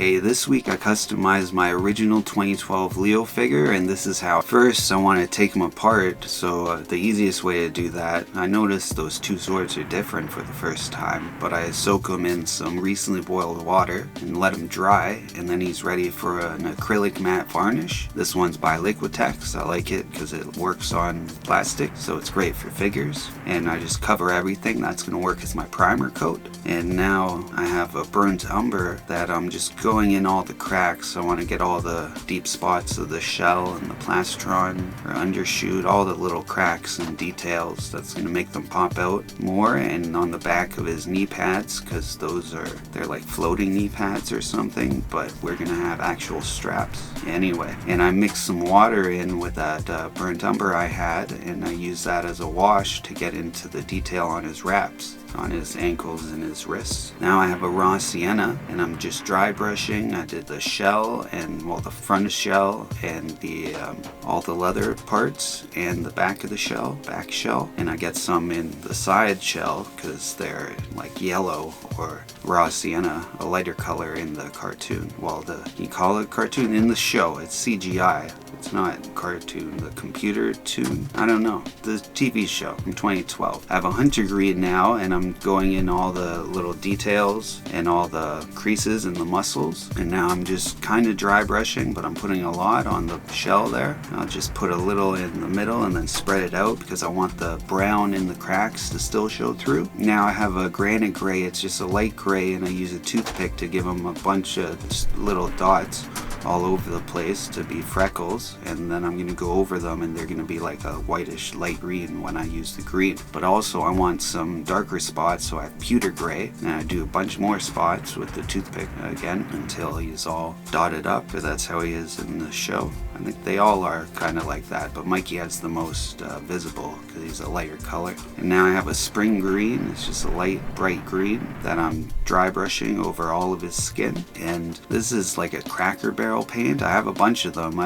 Hey, this week I customized my original 2012 Leo figure, and this is how. First, I want to take them apart, so the easiest way to do that, I noticed those two swords are different for the first time, but I soak them in some recently boiled water and let them dry, and then he's ready for an acrylic matte varnish. This one's by Liquitex. I like it because it works on plastic, so it's great for figures. And I just cover everything. That's going to work as my primer coat. And now I have a burnt umber that I'm just going in all the cracks. I want to get all the deep spots of the shell and the plastron or undershoot, all the little cracks and details. That's going to make them pop out more. And on the back of his knee pads, because they're like floating knee pads or something, but we're going to have actual straps anyway. And I mixed some water in with that burnt umber I had, and I used that as a wash to get into the detail on his wraps, on his ankles and his wrists. Now I have a raw sienna, and I'm just dry brushing. I did the shell and, well, the front shell and the all the leather parts and the back of the shell, back shell, and I get some in the side shell because they're like yellow, or raw sienna, a lighter color in the cartoon. Well, you call it cartoon in the show, it's CGI. It's not cartoon, the computer tune, I don't know, the TV show from 2012. I have a hunter green now, and I'm going in all the little details and all the creases and the muscles. And now I'm just kind of dry brushing, but I'm putting a lot on the shell there. I'll just put a little in the middle and then spread it out because I want the brown in the cracks to still show through. Now I have a granite gray. It's just a light gray, and I use a toothpick to give them a bunch of little dots all over the place to be freckles, and then I'm going to go over them and they're going to be like a whitish light green when I use the green. But also I want some darker spots, so I have pewter gray, and I do a bunch more spots with the toothpick again until he's all dotted up, because that's how he is in the show. I think they all are kind of like that, but Mikey has the most visible because he's a lighter color. And now I have a spring green. It's just a light bright green that I'm dry brushing over all of his skin, and this is like a Cracker Barrel paint. I have a bunch of them.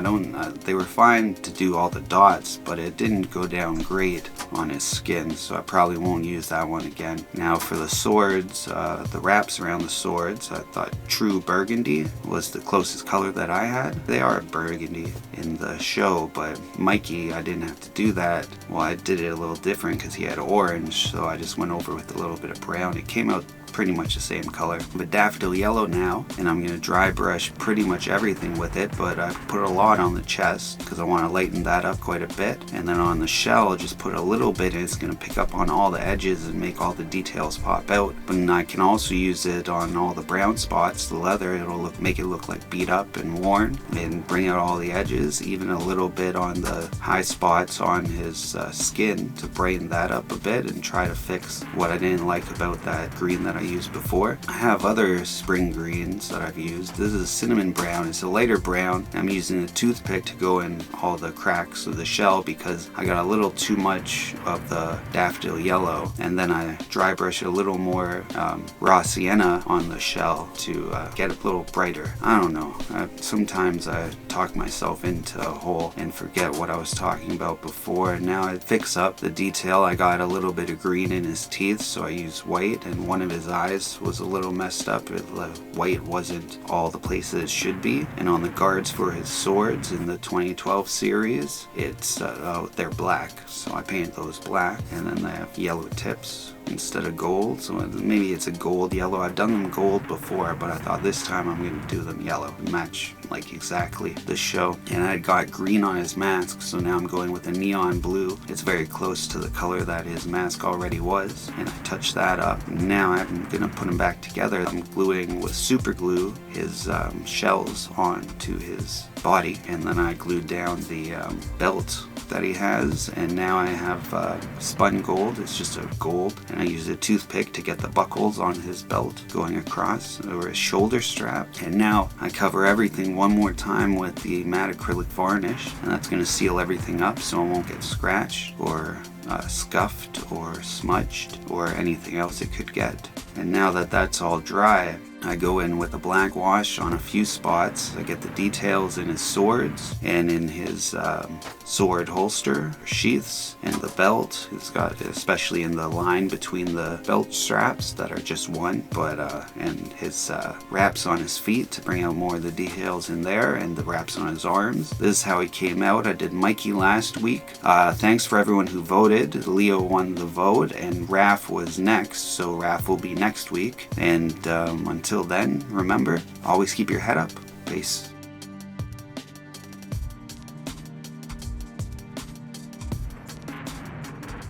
They were fine to do all the dots, but it didn't go down great on his skin, so I probably won't use that one again. Now for the swords, the wraps around the swords, I thought true burgundy was the closest color that I had. They are burgundy in the show, but Mikey, I didn't have to do that. Well, I did it a little different because he had orange, so I just went over with a little bit of brown. It came out pretty much the same color. But daffodil yellow now, and I'm going to dry brush pretty much everything with it, but I put a lot on the chest because I want to lighten that up quite a bit. And then on the shell, just put a little bit, and it's going to pick up on all the edges and make all the details pop out. But then I can also use it on all the brown spots, the leather. It'll make it look like beat up and worn, and bring out all the edges, even a little bit on the high spots on his skin to brighten that up a bit and try to fix what I didn't like about that green that I used before. I have other spring greens that I've used. This is cinnamon brown. It's a lighter brown. I'm using a toothpick to go in all the cracks of the shell because I got a little too much of the daffodil yellow, and then I dry brush a little more raw sienna on the shell to get it a little brighter. I don't know. Sometimes I talk myself into a hole and forget what I was talking about before, and now I fix up the detail. I got a little bit of green in his teeth, so I used white, and one of his eyes was a little messed up. The white wasn't all the places it should be. And on the guards for his swords in the 2012 series, it's they're black, so I painted those black, and then they have yellow tips instead of gold, so maybe it's a gold yellow. I've done them gold before, but I thought this time I'm going to do them yellow, match like exactly the show. And I got green on his mask, so now I'm going with a neon blue. It's very close to the color that his mask already was, and I touched that up. Now I'm going to put them back together. I'm gluing with super glue his shells onto his body, and then I glued down the belt that he has, and now I have spun gold. It's just a gold, and I use a toothpick to get the buckles on his belt going across, or his shoulder strap. And now I cover everything one more time with the matte acrylic varnish, and that's going to seal everything up so it won't get scratched or scuffed or smudged or anything else it could get. And now that that's all dry, I go in with a black wash on a few spots. I get the details in his swords and in his sword holster, sheaths, and the belt. It's got, especially in the line between the belt straps that are just one, but and his wraps on his feet to bring out more of the details in there, and the wraps on his arms. This is how he came out. I did Mikey last week. Thanks for everyone who voted. Leo won the vote, and Raph was next, so Raph will be next week. And until then, remember, always keep your head up. Peace.